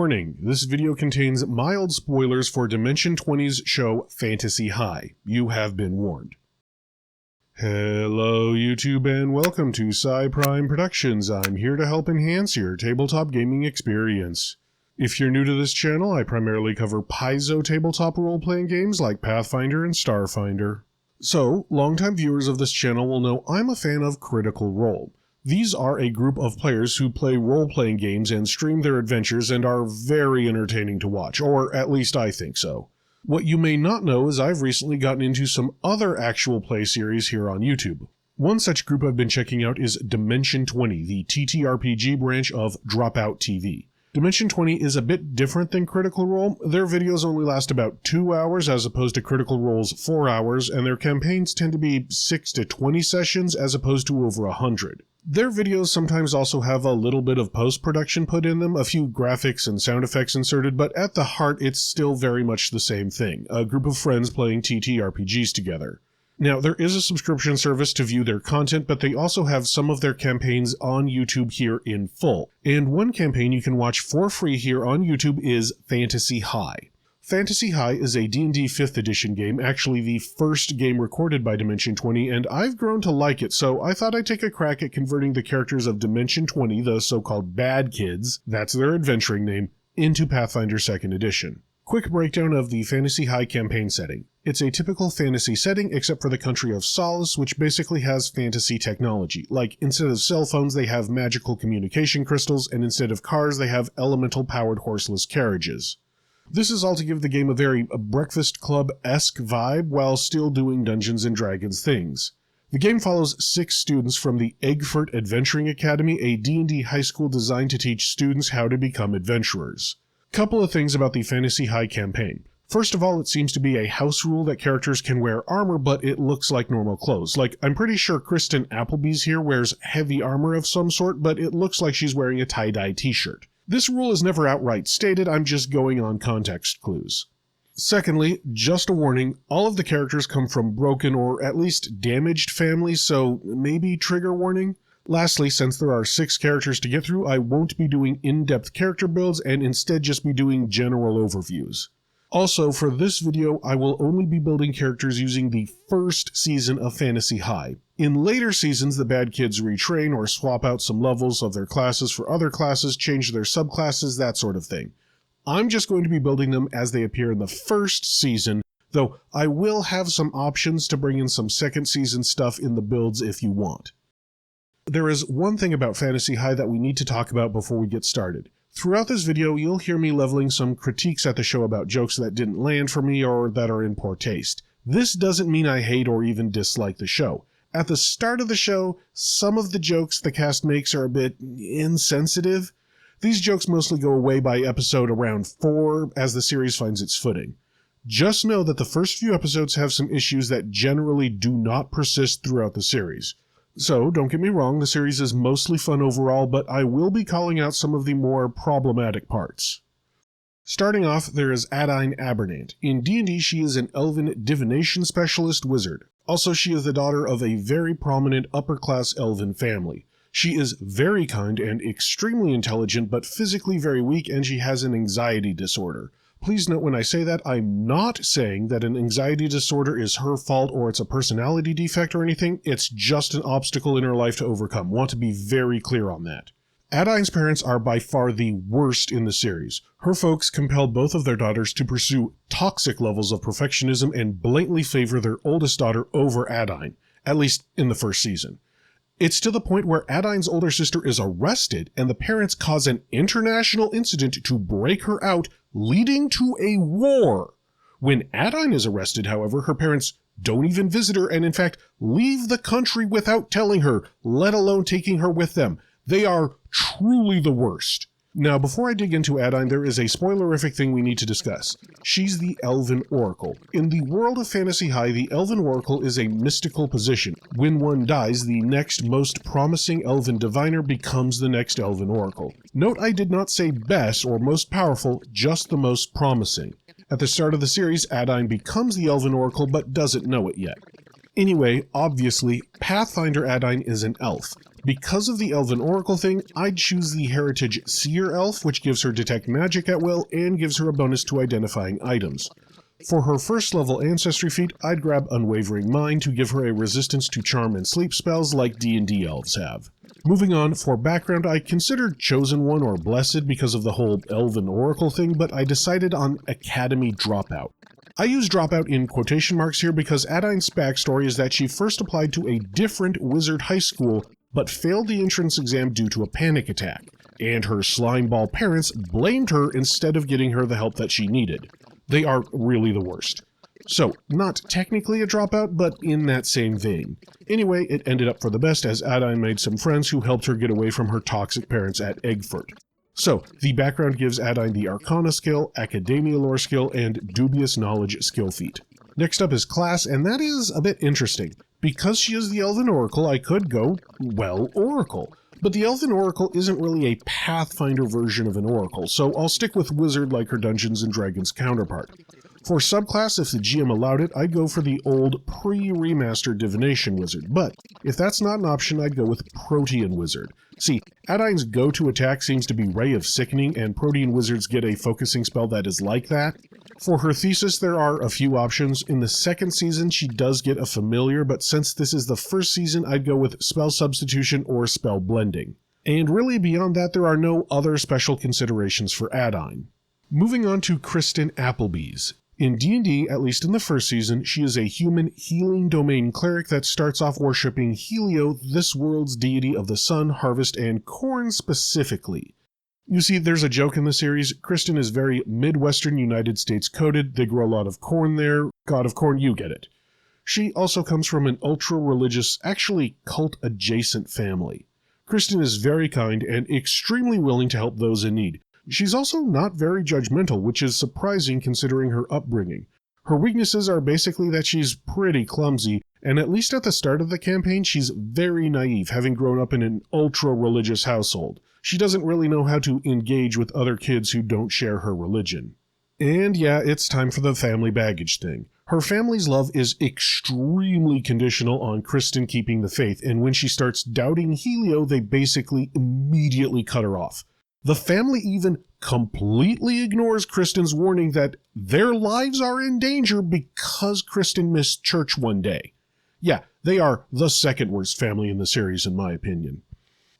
Warning, this video contains mild spoilers for Dimension 20's show Fantasy High. You have been warned. Hello YouTube and welcome to Prime Productions. I'm here to help enhance your tabletop gaming experience. If you're new to this channel, I primarily cover Paizo tabletop role-playing games like Pathfinder and Starfinder. So, longtime viewers of this channel will know I'm a fan of Critical Role. These are a group of players who play role-playing games and stream their adventures and are very entertaining to watch, or at least I think so. What you may not know is I've recently gotten into some other actual play series here on YouTube. One such group I've been checking out is Dimension 20, the TTRPG branch of Dropout TV. Dimension 20 is a bit different than Critical Role. Their videos only last about 2 hours as opposed to Critical Role's 4 hours, and their campaigns tend to be 6 to 20 sessions as opposed to over 100. Their videos sometimes also have a little bit of post-production put in them, a few graphics and sound effects inserted, but at the heart it's still very much the same thing, a group of friends playing TTRPGs together. Now, there is a subscription service to view their content, but they also have some of their campaigns on YouTube here in full. And one campaign you can watch for free here on YouTube is Fantasy High. Fantasy High is a D&D 5th edition game, actually the first game recorded by Dimension 20, and I've grown to like it, so I thought I'd take a crack at converting the characters of Dimension 20, the so-called bad kids, that's their adventuring name, into Pathfinder 2nd edition. Quick breakdown of the Fantasy High campaign setting. It's a typical fantasy setting except for the country of Solace, which basically has fantasy technology. Like, instead of cell phones they have magical communication crystals, and instead of cars they have elemental-powered horseless carriages. This is all to give the game a very Breakfast Club-esque vibe while still doing Dungeons & Dragons things. The game follows 6 students from the Eggfort Adventuring Academy, a D&D high school designed to teach students how to become adventurers. Couple of things about the Fantasy High campaign. First of all, it seems to be a house rule that characters can wear armor, but it looks like normal clothes. Like, I'm pretty sure Kristen Appleby's here wears heavy armor of some sort, but it looks like she's wearing a tie-dye t-shirt. This rule is never outright stated, I'm just going on context clues. Secondly, just a warning, all of the characters come from broken or at least damaged families, so maybe trigger warning. Lastly, since there are 6 characters to get through, I won't be doing in-depth character builds and instead just be doing general overviews. Also, for this video, I will only be building characters using the first season of Fantasy High. In later seasons, the bad kids retrain or swap out some levels of their classes for other classes, change their subclasses, that sort of thing. I'm just going to be building them as they appear in the first season, though I will have some options to bring in some second season stuff in the builds if you want. There is one thing about Fantasy High that we need to talk about before we get started. Throughout this video, you'll hear me leveling some critiques at the show about jokes that didn't land for me or that are in poor taste. This doesn't mean I hate or even dislike the show. At the start of the show, some of the jokes the cast makes are a bit insensitive. These jokes mostly go away by episode around 4 as the series finds its footing. Just know that the first few episodes have some issues that generally do not persist throughout the series. So, don't get me wrong, the series is mostly fun overall, but I will be calling out some of the more problematic parts. Starting off, there is Adine Abernant. In D&D, she is an elven divination specialist wizard. Also, she is the daughter of a very prominent upper-class elven family. She is very kind and extremely intelligent, but physically very weak, and she has an anxiety disorder. Please note when I say that, I'm not saying that an anxiety disorder is her fault or it's a personality defect or anything. It's just an obstacle in her life to overcome. Want to be very clear on that. Adine's parents are by far the worst in the series. Her folks compelled both of their daughters to pursue toxic levels of perfectionism and blatantly favor their oldest daughter over Adine, at least in the first season. It's to the point where Adine's older sister is arrested and the parents cause an international incident to break her out, leading to a war. When Adine is arrested, however, her parents don't even visit her and in fact leave the country without telling her, let alone taking her with them. They are truly the worst. Now, before I dig into Adine, there is a spoilerific thing we need to discuss. She's the Elven Oracle. In the world of Fantasy High, the Elven Oracle is a mystical position. When one dies, the next most promising Elven Diviner becomes the next Elven Oracle. Note I did not say best or most powerful, just the most promising. At the start of the series, Adine becomes the Elven Oracle, but doesn't know it yet. Anyway, obviously, Pathfinder Adine is an elf. Because of the Elven Oracle thing, I'd choose the Heritage Seer Elf, which gives her Detect Magic at will and gives her a bonus to identifying items. For her first level Ancestry feat, I'd grab Unwavering Mind to give her a resistance to Charm and Sleep spells like D&D elves have. Moving on, for background, I considered Chosen One or Blessed because of the whole Elven Oracle thing, but I decided on Academy Dropout. I use dropout in quotation marks here because Adine's backstory is that she first applied to a different wizard high school but failed the entrance exam due to a panic attack, and her slimeball parents blamed her instead of getting her the help that she needed. They are really the worst. So, not technically a dropout, but in that same vein. Anyway, it ended up for the best as Adine made some friends who helped her get away from her toxic parents at Eggford. So, the background gives Adine the Arcana skill, Academia lore skill, and Dubious Knowledge skill feat. Next up is class, and that is a bit interesting. Because she is the Elven Oracle, I could go, well, Oracle. But the Elven Oracle isn't really a Pathfinder version of an Oracle, so I'll stick with Wizard like her Dungeons & Dragons counterpart. For subclass, if the GM allowed it, I'd go for the old pre-remastered Divination Wizard, but if that's not an option, I'd go with Protean Wizard. See, Adine's go-to attack seems to be Ray of Sickening, and Protean Wizards get a focusing spell that is like that. For her thesis, there are a few options. In the second season, she does get a familiar, but since this is the first season, I'd go with Spell Substitution or Spell Blending. And really, beyond that, there are no other special considerations for Adine. Moving on to Kristen Applebee's. In D&D, at least in the first season, she is a human healing domain cleric that starts off worshipping Helio, this world's deity of the sun, harvest, and corn specifically. You see, there's a joke in the series. Kristen is very Midwestern United States coded. They grow a lot of corn there. God of corn, you get it. She also comes from an ultra-religious, actually cult-adjacent family. Kristen is very kind and extremely willing to help those in need. She's also not very judgmental, which is surprising considering her upbringing. Her weaknesses are basically that she's pretty clumsy, and at least at the start of the campaign, she's very naive, having grown up in an ultra-religious household. She doesn't really know how to engage with other kids who don't share her religion. And yeah, it's time for the family baggage thing. Her family's love is extremely conditional on Kristen keeping the faith, and when she starts doubting Helio, they basically immediately cut her off. The family even completely ignores Kristen's warning that their lives are in danger because Kristen missed church one day. Yeah, they are the second worst family in the series, in my opinion.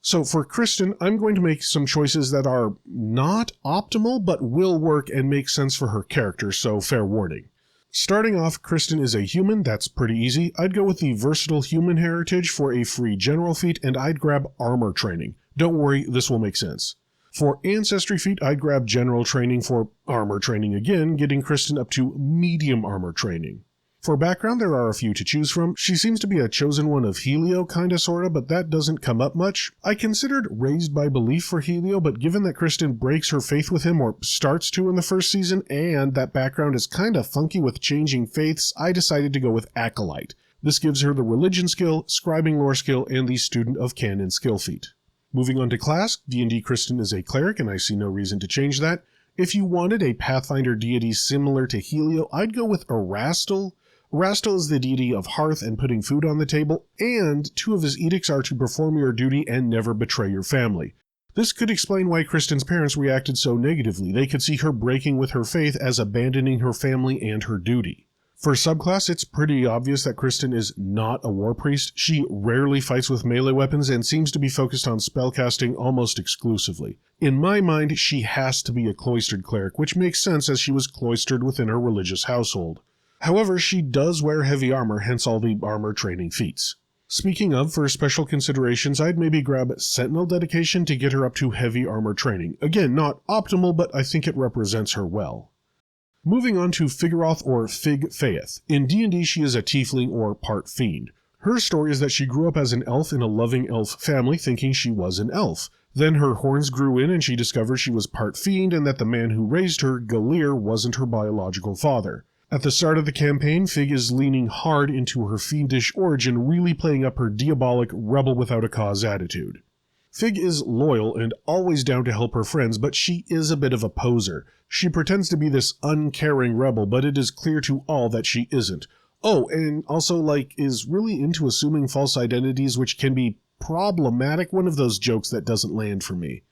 So for Kristen, I'm going to make some choices that are not optimal, but will work and make sense for her character, so fair warning. Starting off, Kristen is a human, that's pretty easy. I'd go with the Versatile Human Heritage for a free general feat, and I'd grab Armor Training. Don't worry, this will make sense. For Ancestry feat, I'd grab General Training for Armor Training again, getting Kristen up to Medium Armor Training. For background, there are a few to choose from. She seems to be a chosen one of Helio, kinda sorta, but that doesn't come up much. I considered Raised by Belief for Helio, but given that Kristen breaks her faith with him, or starts to in the first season, and that background is kinda funky with changing faiths, I decided to go with Acolyte. This gives her the Religion skill, Scribing lore skill, and the Student of Canon skill feat. Moving on to class, D&D Kristen is a cleric, and I see no reason to change that. If you wanted a Pathfinder deity similar to Helio, I'd go with Erastil. Erastil is the deity of hearth and putting food on the table, and two of his edicts are to perform your duty and never betray your family. This could explain why Kristen's parents reacted so negatively. They could see her breaking with her faith as abandoning her family and her duty. For subclass, it's pretty obvious that Kristen is not a war priest. She rarely fights with melee weapons and seems to be focused on spellcasting almost exclusively. In my mind, she has to be a cloistered cleric, which makes sense as she was cloistered within her religious household. However, she does wear heavy armor, hence all the armor training feats. Speaking of, for special considerations, I'd maybe grab Sentinel Dedication to get her up to heavy armor training. Again, not optimal, but I think it represents her well. Moving on to Figurath or Fig Faeth. In D&D, she is a tiefling or part fiend. Her story is that she grew up as an elf in a loving elf family thinking she was an elf. Then her horns grew in and she discovered she was part fiend and that the man who raised her, Galir, wasn't her biological father. At the start of the campaign, Fig is leaning hard into her fiendish origin, really playing up her diabolic, rebel-without-a-cause attitude. Fig is loyal and always down to help her friends, but she is a bit of a poser. She pretends to be this uncaring rebel, but it is clear to all that she isn't. Oh, and also, is really into assuming false identities, which can be problematic, one of those jokes that doesn't land for me.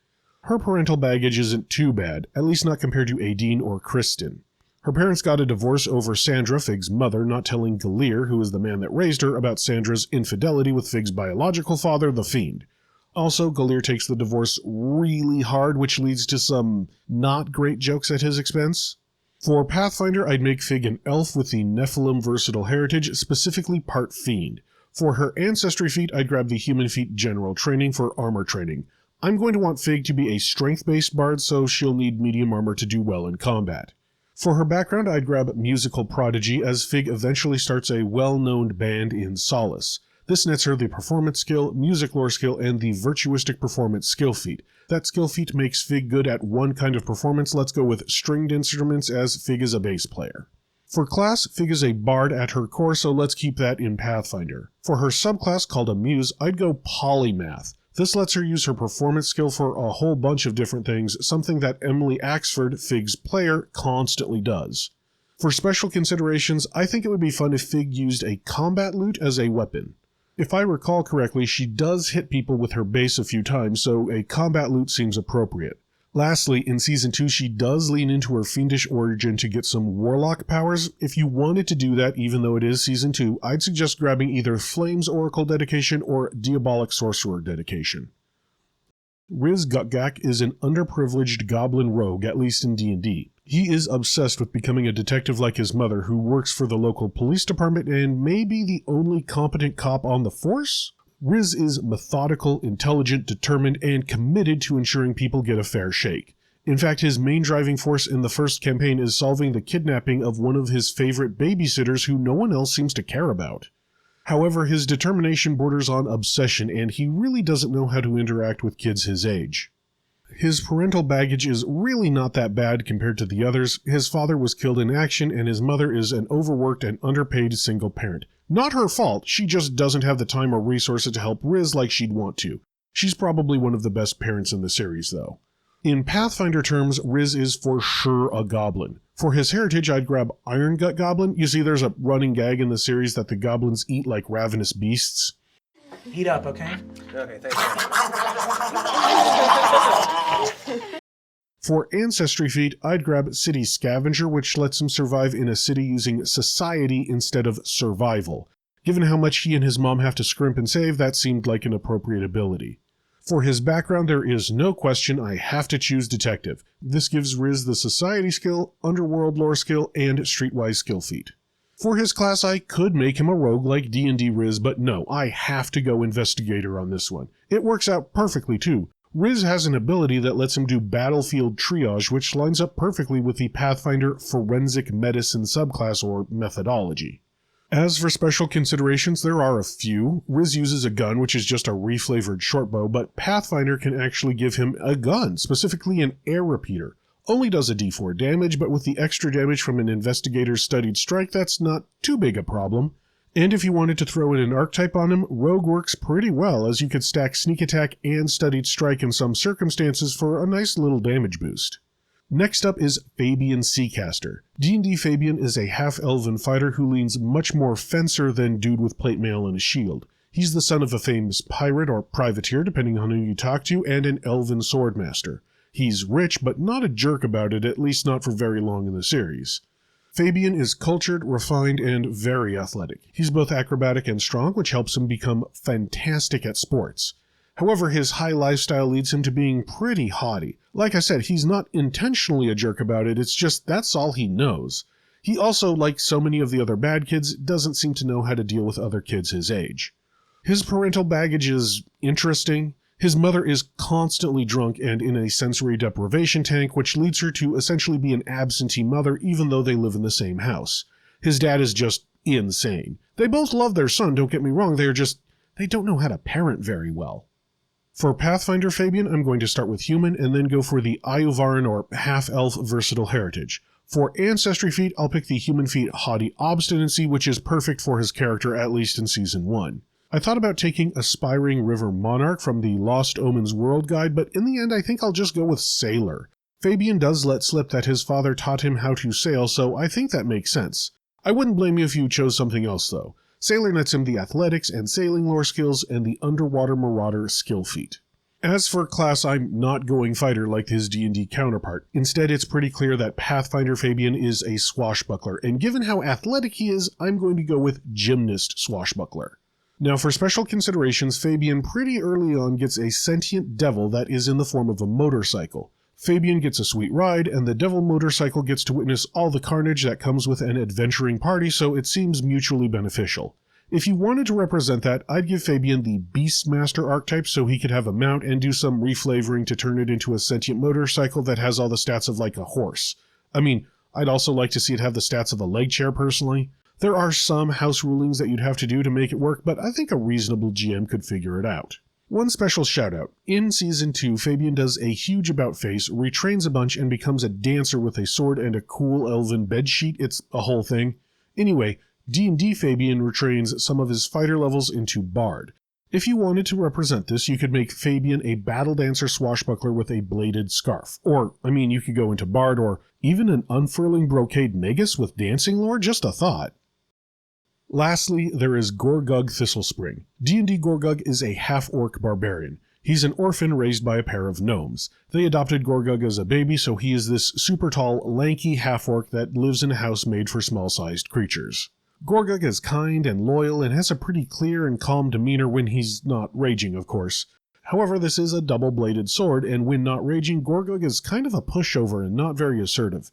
Her parental baggage isn't too bad, at least not compared to Adine or Kristen. Her parents got a divorce over Sandra, Fig's mother, not telling Galir, who is the man that raised her, about Sandra's infidelity with Fig's biological father, the Fiend. Also, Galir takes the divorce really hard, which leads to some not great jokes at his expense. For Pathfinder, I'd make Fig an elf with the Nephilim versatile heritage, specifically part Fiend. For her ancestry feat, I'd grab the human feat general training for armor training. I'm going to want Fig to be a strength-based bard, so she'll need medium armor to do well in combat. For her background, I'd grab musical prodigy, as Fig eventually starts a well-known band in Solace. This nets her the performance skill, music lore skill, and the virtuistic performance skill feat. That skill feat makes Fig good at one kind of performance. Let's go with stringed instruments, as Fig is a bass player. For class, Fig is a bard at her core, so let's keep that in Pathfinder. For her subclass called a muse, I'd go polymath. This lets her use her performance skill for a whole bunch of different things, something that Emily Axford, Fig's player, constantly does. For special considerations, I think it would be fun if Fig used a combat lute as a weapon. If I recall correctly, she does hit people with her bass a few times, so a combat lute seems appropriate. Lastly, in Season 2, she does lean into her fiendish origin to get some warlock powers. If you wanted to do that, even though it is Season 2, I'd suggest grabbing either Flames Oracle dedication or Diabolic Sorcerer dedication. Riz Gutgak is an underprivileged goblin rogue, at least in D&D. He is obsessed with becoming a detective like his mother, who works for the local police department and may be the only competent cop on the force? Riz is methodical, intelligent, determined, and committed to ensuring people get a fair shake. In fact, his main driving force in the first campaign is solving the kidnapping of one of his favorite babysitters who no one else seems to care about. However, his determination borders on obsession, and he really doesn't know how to interact with kids his age. His parental baggage is really not that bad compared to the others. His father was killed in action, and his mother is an overworked and underpaid single parent. Not her fault, she just doesn't have the time or resources to help Riz like she'd want to. She's probably one of the best parents in the series, though. In Pathfinder terms, Riz is for sure a goblin. For his heritage, I'd grab Iron Gut Goblin. You see, there's a running gag in the series that the goblins eat like ravenous beasts. Heat up, okay? Okay, thanks. For ancestry feat, I'd grab City Scavenger, which lets him survive in a city using society instead of survival. Given how much he and his mom have to scrimp and save, that seemed like an appropriate ability. For his background, there is no question I have to choose Detective. This gives Riz the society skill, underworld lore skill, and streetwise skill feat. For his class, I could make him a rogue like D&D Riz, but no, I have to go Investigator on this one. It works out perfectly too. Riz has an ability that lets him do battlefield triage, which lines up perfectly with the Pathfinder Forensic Medicine subclass or methodology. As for special considerations, there are a few. Riz uses a gun, which is just a reflavored shortbow, but Pathfinder can actually give him a gun, specifically an air repeater. Only does a d4 damage, but with the extra damage from an Investigator's Studied Strike, that's not too big a problem. And if you wanted to throw in an archetype on him, Rogue works pretty well, as you could stack Sneak Attack and Studied Strike in some circumstances for a nice little damage boost. Next up is Fabian Seacaster. D&D Fabian is a half-elven fighter who leans much more fencer than dude with plate mail and a shield. He's the son of a famous pirate or privateer, depending on who you talk to, and an elven swordmaster. He's rich, but not a jerk about it, at least not for very long in the series. Fabian is cultured, refined, and very athletic. He's both acrobatic and strong, which helps him become fantastic at sports. However, his high lifestyle leads him to being pretty haughty. Like I said, he's not intentionally a jerk about it, it's just that's all he knows. He also, like so many of the other bad kids, doesn't seem to know how to deal with other kids his age. His parental baggage is interesting. His mother is constantly drunk and in a sensory deprivation tank, which leads her to essentially be an absentee mother even though they live in the same house. His dad is just insane. They both love their son, don't get me wrong, they don't know how to parent very well. For Pathfinder Fabian, I'm going to start with human and then go for the Iuvaran or half-elf versatile heritage. For ancestry feat, I'll pick the human feat Haughty Obstinacy, which is perfect for his character, at least in Season 1. I thought about taking Aspiring River Monarch from the Lost Omens World Guide, but in the end I think I'll just go with Sailor. Fabian does let slip that his father taught him how to sail, so I think that makes sense. I wouldn't blame you if you chose something else though. Sailor nets him the athletics and sailing lore skills and the underwater marauder skill feat. As for class, I'm not going fighter like his D&D counterpart. Instead, it's pretty clear that Pathfinder Fabian is a swashbuckler, and given how athletic he is, I'm going to go with gymnast swashbuckler. Now for special considerations, Fabian pretty early on gets a sentient devil that is in the form of a motorcycle. Fabian gets a sweet ride, and the devil motorcycle gets to witness all the carnage that comes with an adventuring party, so it seems mutually beneficial. If you wanted to represent that, I'd give Fabian the Beastmaster archetype so he could have a mount and do some reflavoring to turn it into a sentient motorcycle that has all the stats of like a horse. I mean, I'd also like to see it have the stats of a leg chair personally. There are some house rulings that you'd have to do to make it work, but I think a reasonable GM could figure it out. One special shout out. In Season 2, Fabian does a huge about face, retrains a bunch, and becomes a dancer with a sword and a cool elven bedsheet. It's a whole thing. Anyway, D&D Fabian retrains some of his fighter levels into Bard. If you wanted to represent this, you could make Fabian a battle dancer swashbuckler with a bladed scarf. Or, I mean, you could go into Bard, or even an unfurling brocade magus with dancing lore, just a thought. Lastly, there is Gorgug Thistlespring. D&D Gorgug is a half-orc barbarian. He's an orphan raised by a pair of gnomes. They adopted Gorgug as a baby, so he is this super tall, lanky half-orc that lives in a house made for small-sized creatures. Gorgug is kind and loyal and has a pretty clear and calm demeanor when he's not raging, of course. However, this is a double-bladed sword, and when not raging, Gorgug is kind of a pushover and not very assertive.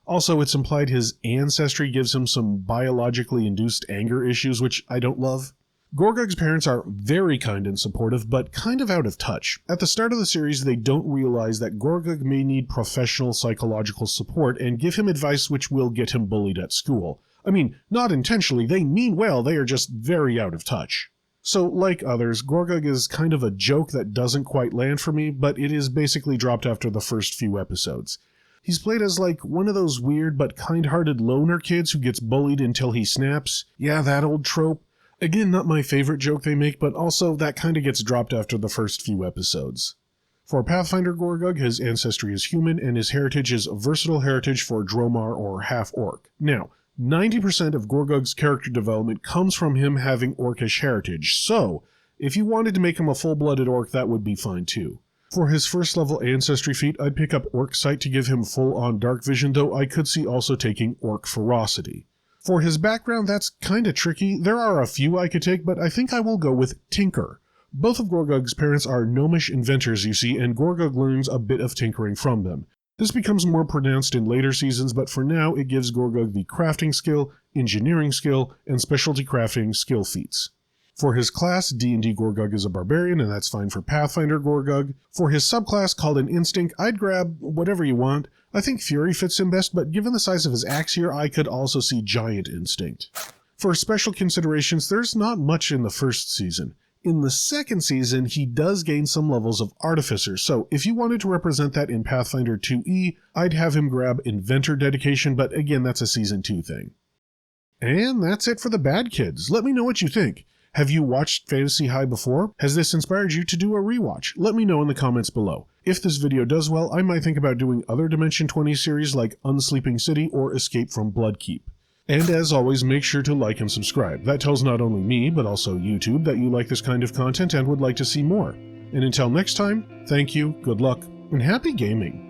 Also, it's implied his ancestry gives him some biologically induced anger issues, which I don't love. Gorgug's parents are very kind and supportive, but kind of out of touch. At the start of the series, they don't realize that Gorgug may need professional psychological support and give him advice which will get him bullied at school. I mean, not intentionally, they mean well, they are just very out of touch. So, like others, Gorgug is kind of a joke that doesn't quite land for me, but it is basically dropped after the first few episodes. He's played as like one of those weird but kind-hearted loner kids who gets bullied until he snaps. Yeah, that old trope. Again, not my favorite joke they make, but also that kind of gets dropped after the first few episodes. For Pathfinder Gorgug, his ancestry is human, and his heritage is versatile heritage for Dromar or half-orc. Now, 90% of Gorgug's character development comes from him having orcish heritage, so if you wanted to make him a full-blooded orc, that would be fine too. For his first level ancestry feat, I'd pick up Orc Sight to give him full-on dark vision, though I could see also taking Orc Ferocity. For his background, that's kinda tricky. There are a few I could take, but I think I will go with Tinker. Both of Gorgug's parents are gnomish inventors, you see, and Gorgug learns a bit of tinkering from them. This becomes more pronounced in later seasons, but for now it gives Gorgug the crafting skill, engineering skill, and specialty crafting skill feats. For his class, D&D Gorgug is a barbarian, and that's fine for Pathfinder Gorgug. For his subclass, called an Instinct, I'd grab whatever you want. I think Fury fits him best, but given the size of his axe here, I could also see Giant Instinct. For special considerations, there's not much in the first season. In the second season, he does gain some levels of Artificer, so if you wanted to represent that in Pathfinder 2e, I'd have him grab Inventor Dedication, but again, that's a Season 2 thing. And that's it for the bad kids. Let me know what you think. Have you watched Fantasy High before? Has this inspired you to do a rewatch? Let me know in the comments below. If this video does well, I might think about doing other Dimension 20 series like Unsleeping City or Escape from Bloodkeep. And as always, make sure to like and subscribe. That tells not only me, but also YouTube that you like this kind of content and would like to see more. And until next time, thank you, good luck, and happy gaming!